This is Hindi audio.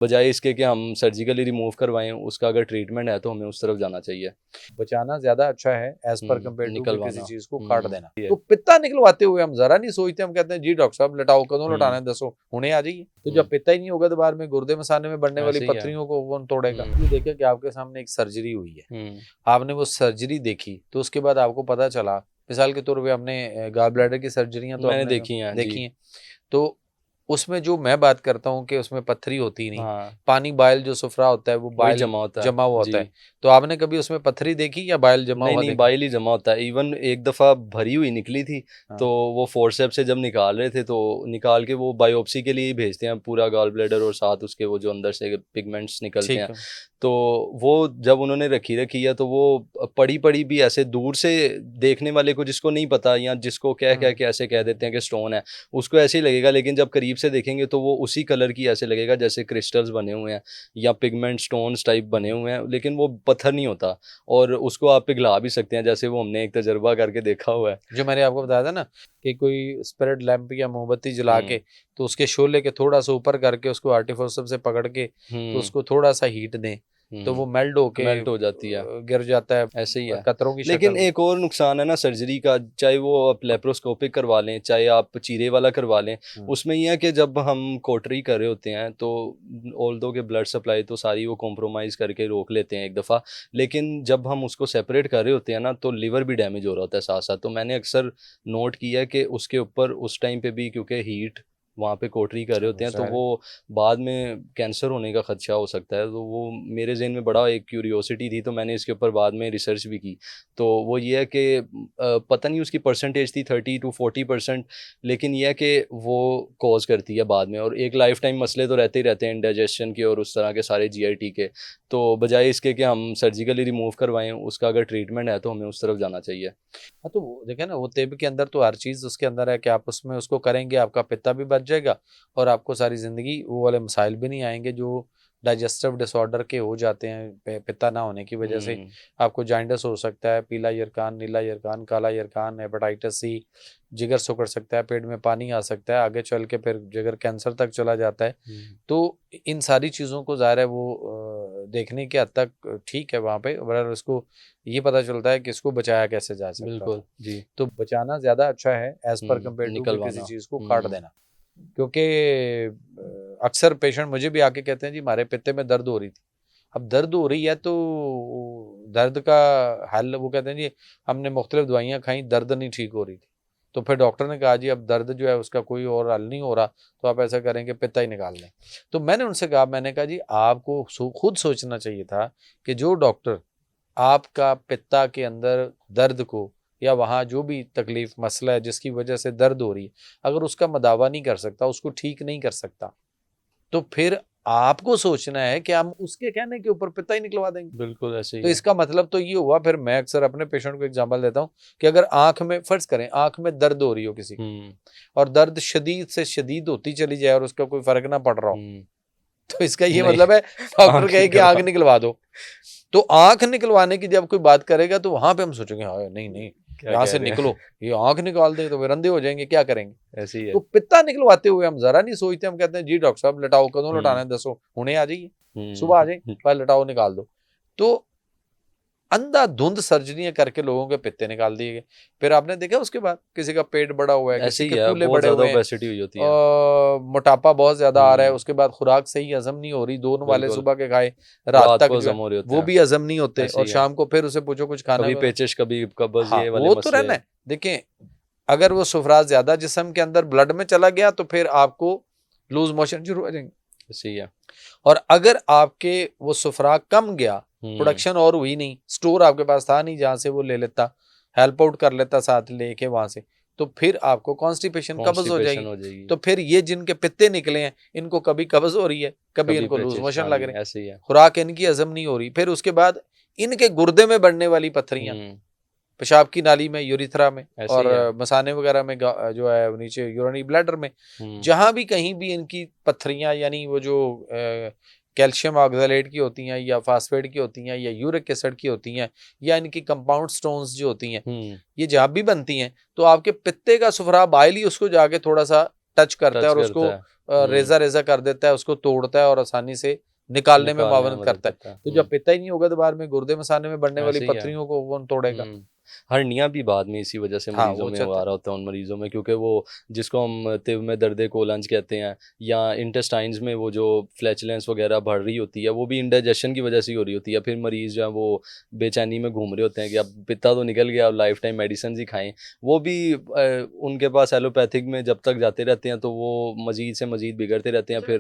बजाय इसके कि हम सर्जिकली रिमूव करवाएं, उसका अगर ट्रीटमेंट है तो हमें उस तरफ जाना चाहिए। बचाना ज्यादा अच्छा है एज पर कम्पेयर टू किसी निकलवाना। चीज को काट देना। ये तो पित्ता निकलवाते हुए हम जरा नहीं सोचते, हम कहते हैं जी डॉक्टर साहब लटाओ, कदों लटाना है, दसो हुणे आ जाइए। तो जब पित्ता ही नहीं होगा तो बाद में गुर्दे मसाने में बढ़ने वाली ऐसे ही है। पत्थरियों को कौन तोड़ेगा। ये देखिए कि आपके सामने एक सर्जरी हुई है, आपने वो सर्जरी देखी, तो उसके बाद आपको पता चला, मिसाल के तौर पे हमने गॉल ब्लैडर की सर्जरियां तो मैंने आपने देखी हैं देखी जी। हैं, तो उसमें जो मैं बात करता हूँ कि उसमें पत्थरी होती ही नहीं, हाँ, पानी बाइल जो सुफरा होता है वो वही बाइल जमा होता जमा हुआ है होता है। जी। तो आपने कभी उसमें पत्थरी देखी या बाइल जमा नहीं हुआ नहीं, देखा? बाइल ही जमा होता है। इवन एक दफ़ा भरी हुई निकली थी, हाँ तो वो फोर्सेप से जब निकाल रहे थे तो निकाल के वो बायोप्सी के लिए ही भेजते हैं पूरा गॉल ब्लैडर और साथ उसके वो जो अंदर से पिगमेंट्स निकलते ठीक हैं। है। तो वो जब उन्होंने रखी रखी है तो वो पड़ी पड़ी भी ऐसे दूर से देखने वाले को, जिसको नहीं पता या जिसको कह कह के ऐसे कह देते हैं कि स्टोन है, उसको ऐसे ही लगेगा। लेकिन जब करीब से देखेंगे तो वो उसी कलर की ऐसे लगेगा जैसे क्रिस्टल्स बने हुए हैं या पिगमेंट स्टोन्स टाइप बने हुए हैं, लेकिन वो पत्थर नहीं होता। और उसको आप पिघला भी सकते हैं, जैसे वो हमने एक तजर्बा करके देखा हुआ है। जो मैंने आपको बताया था ना कि कोई स्पिरिट लैंप या मोमबत्ती जला हम्म के, तो उसके शोले के थोड़ा सा ऊपर करके उसको आर्टिफिशियल से पकड़ के, तो हम्म उसको थोड़ा सा हीट दें, तो वो मेल्ट होके मेल्ट हो जाती है। गिर जाता है ऐसे ही है। कतरों की शक्ल लेकिन में। एक और नुकसान है ना सर्जरी का, चाहे वो आप लेप्रोस्कोपिक करवा लें चाहे आप चीरे वाला करवा लें, हम्म, उसमें यह है कि जब हम कोटरी कर रहे होते हैं तो ऑल्दो के ब्लड सप्लाई तो सारी वो कॉम्प्रोमाइज़ करके रोक लेते हैं एक दफ़ा, लेकिन जब हम उसको सेपरेट कर रहे होते हैं ना तो लिवर भी डैमेज हो रहा होता है साथ साथ। तो मैंने अक्सर नोट किया है कि उसके ऊपर उस टाइम पे भी, क्योंकि हीट वहाँ पे कोटरी कर रहे होते हैं, तो ज़ाहिर है। वो बाद में कैंसर होने का खदशा हो सकता है। तो वो मेरे जहन में बड़ा एक क्यूरियोसिटी थी, तो मैंने इसके ऊपर बाद में रिसर्च भी की। तो वो ये है कि पता नहीं उसकी परसेंटेज थी 30 to 40%, लेकिन ये है कि वो कॉज करती है बाद में। और एक लाइफ टाइम मसले तो रहते ही रहते हैं इंडाइजेशन के और उस तरह के सारे जीआईटी के। तो बजाय इसके कि हम सर्जिकली रिमूव करवाएं, उसका अगर ट्रीटमेंट है तो हमें उस तरफ जाना चाहिए। हाँ तो देखे ना, वो तेब के अंदर तो हर चीज उसके अंदर है कि आप उसमें उसको करेंगे, आपका पित्ता भी बच जाएगा और आपको सारी जिंदगी वो वाले मसाइल भी नहीं आएंगे जो डाइजेस्टिव डिसऑर्डर के हो जाते हैं पित्ता ना होने की वजह से। हम्म आपको जाइंडस हो सकता है, पीला यरकान, नीला यरकान, काला यरकान, हेपेटाइटिस सी, जिगर सिकुड़ सकता है, पेट में पानी आ सकता है, आगे चल के फिर जिगर कैंसर तक चला जाता है। हम्म, तो इन सारी चीज़ों को ज़ाहिर है वो देखने के हद तक ठीक है वहाँ पे, पर उसको ये पता चलता है कि इसको बचाया कैसे जा सकता था। बिल्कुल जी। तो बचाना ज़्यादा अच्छा है एज पर कम्पेयर टू कि किसी निकलवाना। चीज़ को काट देना। क्योंकि अक्सर पेशेंट मुझे भी आके कहते हैं जी हमारे पित्ते में दर्द हो रही थी। अब दर्द हो रही है तो दर्द का हल, वो कहते हैं जी हमने मुख्तलिफ दवाइयाँ खाई, दर्द नहीं ठीक हो रही थी। तो फिर डॉक्टर ने कहा जी अब दर्द जो है उसका कोई और हल नहीं हो रहा, तो आप ऐसा करें कि पित्ता ही निकाल लें। तो मैंने उनसे कहा, मैंने कहा जी आपको खुद सोचना चाहिए था कि जो डॉक्टर आपका पित्ता के अंदर दर्द को या वहाँ जो भी तकलीफ मसला है जिसकी वजह से दर्द हो रही है, अगर उसका मदावा नहीं कर सकता, उसको ठीक नहीं कर सकता, तो फिर आपको सोचना है कि हम उसके कहने के ऊपर पित्ता ही निकलवा देंगे। बिल्कुल ऐसे ही तो है। इसका मतलब तो ये हुआ, फिर मैं अक्सर अपने पेशेंट को एग्जांपल देता हूँ कि अगर आंख में, फर्ज करें आंख में दर्द हो रही हो किसी की, हम्म और दर्द शदीद से शदीद होती चली जाए और उसका कोई फर्क ना पड़ रहा हो, हम्म तो इसका ये नहीं, मतलब है डॉक्टर आंख कहे कि आंख निकलवा। निकलवा दो। तो आंख निकलवाने की जब कोई बात करेगा तो वहां पे हम सोचेंगे हाँ नहीं नहीं, क्या यहाँ कह से रहे हैं। निकलो, ये आंख निकाल दे तो फिर अंधे हो जाएंगे, क्या करेंगे। ऐसे ही तो है। पित्ता निकलवाते हुए हम जरा नहीं सोचते, हम कहते हैं जी डॉक्टर साहब लटाओ, कदों लटाना हम्म है, दसो हुणे आ जाइए, सुबह आ जाए, हम्म, पर लटाओ निकाल दो। तो अंधाधुंध सर्जरियां करके लोगों के पित्ते निकाल दिए गए। फिर आपने देखा उसके बाद किसी का पेट बड़ा हुआ है, ऐसे किसी ही के है, कूल्हे बहुत बड़े ज्यादा हुए हैं, ओबेसिटी हुई होती है। मोटापा बहुत ज्यादा आ रहा है, हम्म उसके बाद खुराक सही हजम नहीं हो रही, दोनों वाले बिल्कुल। सुबह के खाए रात रात तक को जो हजम है हो रहे होते वो हैं। भी हजम नहीं होते, ऐसे और ही है। शाम को फिर उसे पूछो कुछ खाना कभी पेचिश कभी कब्ज, हाँ ये वाले वो तो मसले। रहना है। देखें, अगर वो सुफरा ज्यादा जिस्म के अंदर ब्लड में चला गया तो फिर आपको लूज मोशन शुरू हो जाएंगे। ऐसे ही है। और अगर आपके वो सुफरा कम गया, हम्म प्रोडक्शन और हुई नहीं, स्टोर आपके पास था नहीं जहां से वो ले लेता, हेल्प आउट कर लेता साथ लेके वहां से, तो फिर आपको कॉन्स्टिपेशन, कब्ज हो कॉन्स्टिपेशन जाएगी। हो जाएगी। तो फिर ये जिनके पित्ते निकले हैं इनको कभी कब्ज हो रही है, कभी कभी इनको लूज पेचिश, मोशन हाँ लग जी रहे हैं, ऐसे ही है। खुराक इनकी हजम नहीं हो रही, फिर उसके बाद इनके गुर्दे में बढ़ने वाली पत्थरियां, हम्म पेशाब की नाली में, यूरिथ्रा में, ऐसे और ही है। मसाने वगैरह में, जो है नीचे यूरिनरी ब्लैडर में, हम्म जहां भी कहीं भी इनकी पत्थरियां, यानी वो जो कैल्शियम ऑक्सलेट की होती हैं या फास्फेट की होती हैं या यूरिक एसिड की होती हैं या इनकी कंपाउंड स्टोन्स जो होती हैं, हम्म ये जहाँ भी बनती हैं, तो आपके पित्ते का सुफरा बाइल ही उसको जाके थोड़ा सा टच करता है टच और उसको करता है। रेजा कर देता है, उसको तोड़ता है और आसानी से निकालने में निकालने में मावनत मदद करता है। करता है। तो जब पित्ता ही नहीं होगा दोबारा में गुर्दे मसाने में बढ़ने वाली ऐसे ही है। पत्थरियों को कौन तोड़ेगा? हर्निया भी बाद में इसी वजह से हाँ, मरीज़ों वो में चाहता आ है। रहा होता है उन मरीज़ों में, क्योंकि वो जिसको हम तिव में दर्द कोलंज कहते हैं, या इंटेस्टाइन्स में वो जो फ्लैचुलेंस वगैरह बढ़ रही होती है, वो भी इंडाइजेशन की वजह से ही हो रही होती है। फिर मरीज़ जो है वो बेचैनी में घूम रहे होते हैं कि अब पित्ता तो निकल गया, अब लाइफ टाइम मेडिसिन ही खाएं। वो भी उनके पास एलोपैथिक में जब तक जाते रहते हैं तो वो मजीद से मजीद बिगड़ते रहते हैं। फिर